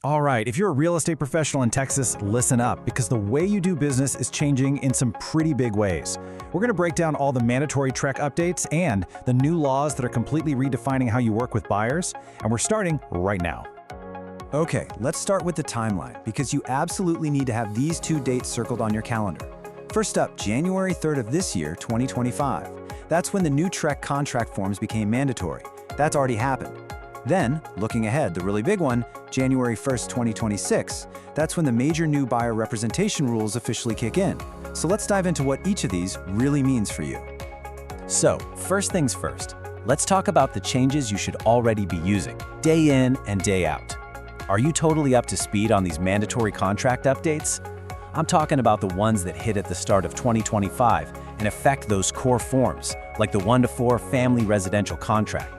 All right, if you're a real estate professional in Texas, listen up, because the way you do business is changing in some pretty big ways. We're going to break down all the mandatory TREC updates and the new laws that are completely redefining how you work with buyers, and we're starting right now. Okay, let's start with the timeline, because you absolutely need to have these two dates circled on your calendar. First up, January 3rd of this year, 2025. That's when the new TREC contract forms became mandatory. That's already happened. Then, looking ahead, the really big one, January 1st, 2026, that's when the major new buyer representation rules officially kick in. So let's dive into what each of these really means for you. So, first things first, let's talk about the changes you should already be using, day in and day out. Are you totally up to speed on these mandatory contract updates? I'm talking about the ones that hit at the start of 2025 and affect those core forms, like the 1-to-4 family residential contract.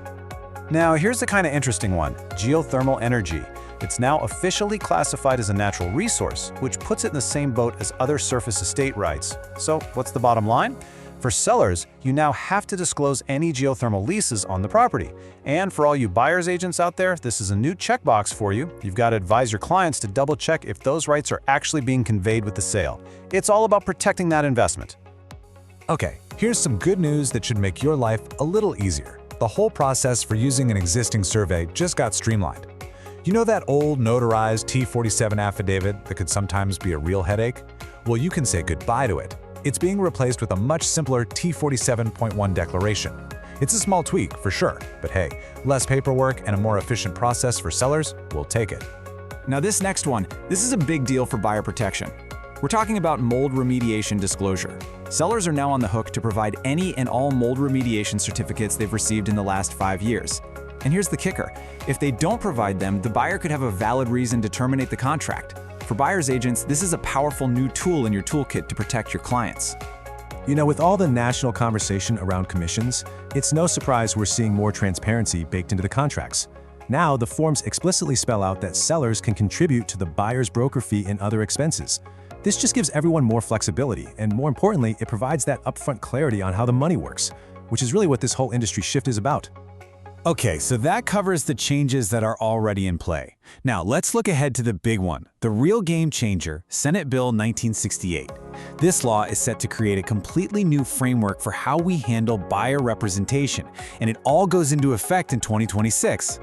Now, here's the kind of interesting one, geothermal energy. It's now officially classified as a natural resource, which puts it in the same boat as other surface estate rights. So, what's the bottom line? For sellers, you now have to disclose any geothermal leases on the property. And for all you buyer's agents out there, this is a new checkbox for you. You've got to advise your clients to double-check if those rights are actually being conveyed with the sale. It's all about protecting that investment. Okay, here's some good news that should make your life a little easier. The whole process for using an existing survey just got streamlined. You know that old notarized T47 affidavit that could sometimes be a real headache? Well, you can say goodbye to it. It's being replaced with a much simpler T47.1 declaration. It's a small tweak, for sure, but hey, less paperwork and a more efficient process for sellers, we'll take it. Now this next one, this is a big deal for buyer protection. We're talking about mold remediation disclosure. Sellers are now on the hook to provide any and all mold remediation certificates they've received in the last 5 years. And here's the kicker. If they don't provide them, the buyer could have a valid reason to terminate the contract. For buyer's agents, this is a powerful new tool in your toolkit to protect your clients. You know, with all the national conversation around commissions, it's no surprise we're seeing more transparency baked into the contracts. Now, the forms explicitly spell out that sellers can contribute to the buyer's broker fee and other expenses. This just gives everyone more flexibility, and more importantly, it provides that upfront clarity on how the money works, which is really what this whole industry shift is about. Okay, so that covers the changes that are already in play. Now, let's look ahead to the big one, the real game changer, Senate Bill 1968. This law is set to create a completely new framework for how we handle buyer representation, and it all goes into effect in 2026.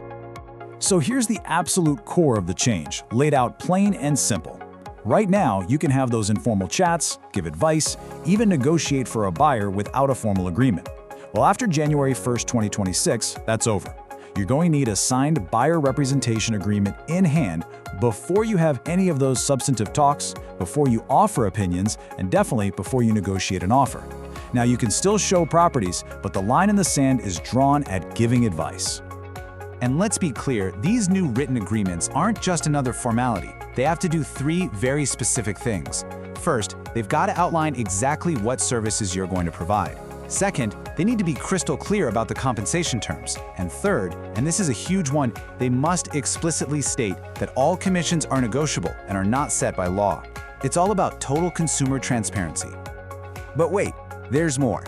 So here's the absolute core of the change, laid out plain and simple. Right now, you can have those informal chats, give advice, even negotiate for a buyer without a formal agreement. Well, after January 1st, 2026, that's over. You're going to need a signed buyer representation agreement in hand before you have any of those substantive talks, before you offer opinions, and definitely before you negotiate an offer. Now, you can still show properties, but the line in the sand is drawn at giving advice. And let's be clear, these new written agreements aren't just another formality. They have to do 3 very specific things. First, they've got to outline exactly what services you're going to provide. Second, they need to be crystal clear about the compensation terms. And third, and this is a huge one, they must explicitly state that all commissions are negotiable and are not set by law. It's all about total consumer transparency. But wait, there's more.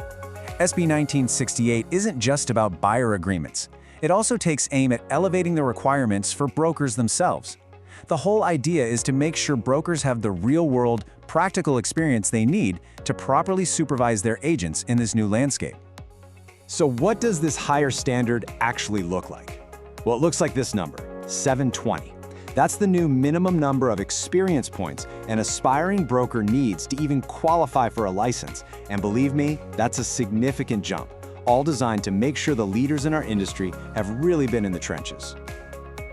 SB 1968 isn't just about buyer agreements. It also takes aim at elevating the requirements for brokers themselves. The whole idea is to make sure brokers have the real-world, practical experience they need to properly supervise their agents in this new landscape. So what does this higher standard actually look like? Well, it looks like this number, 720. That's the new minimum number of experience points an aspiring broker needs to even qualify for a license. And believe me, that's a significant jump, all designed to make sure the leaders in our industry have really been in the trenches.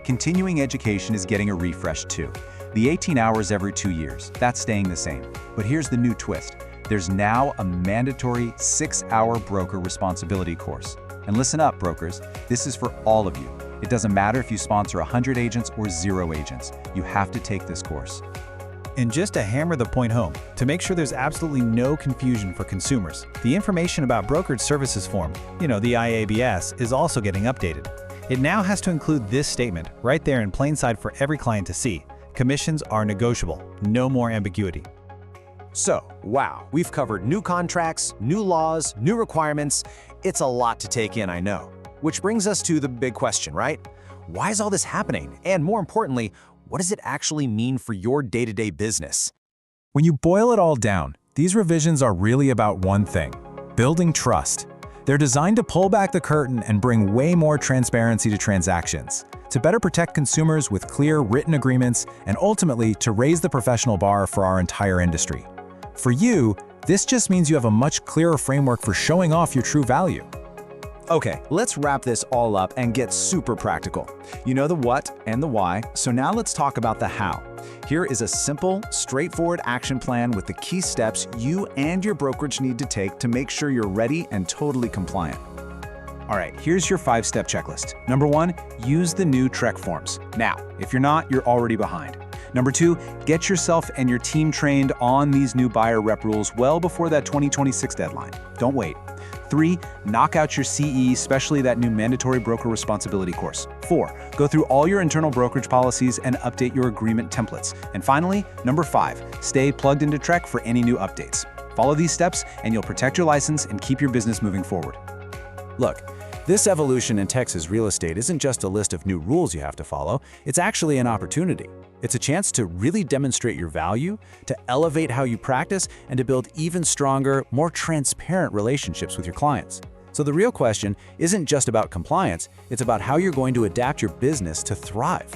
Continuing education is getting a refresh too. The 18 hours every 2 years, that's staying the same. But here's the new twist. There's now a mandatory 6-hour broker responsibility course. And listen up, brokers, this is for all of you. It doesn't matter if you sponsor 100 agents or 0 agents. You have to take this course. And just to hammer the point home, to make sure there's absolutely no confusion for consumers, the information about brokerage services form, the IABS, is also getting updated. It now has to include this statement right there in plain sight for every client to see. Commissions are negotiable, no more ambiguity. So, wow, we've covered new contracts, new laws, new requirements. It's a lot to take in, I know. Which brings us to the big question, right? Why is all this happening? And more importantly, what does it actually mean for your day-to-day business? When you boil it all down, these revisions are really about one thing: building trust. They're designed to pull back the curtain and bring way more transparency to transactions, to better protect consumers with clear written agreements, and ultimately to raise the professional bar for our entire industry. For you, this just means you have a much clearer framework for showing off your true value. Okay, let's wrap this all up and get super practical. You know the what and the why, so now let's talk about the how. Here is a simple, straightforward action plan with the key steps you and your brokerage need to take to make sure you're ready and totally compliant. All right, here's your 5-step checklist. Number 1, use the new TREC forms. Now, if you're not, you're already behind. Number 2, get yourself and your team trained on these new buyer rep rules well before that 2026 deadline. Don't wait. 3, knock out your CE, especially that new mandatory broker responsibility course. 4, go through all your internal brokerage policies and update your agreement templates. And finally, number 5, stay plugged into TREC for any new updates. Follow these steps and you'll protect your license and keep your business moving forward. Look, this evolution in Texas real estate isn't just a list of new rules you have to follow, it's actually an opportunity. It's a chance to really demonstrate your value, to elevate how you practice, and to build even stronger, more transparent relationships with your clients. So the real question isn't just about compliance, it's about how you're going to adapt your business to thrive.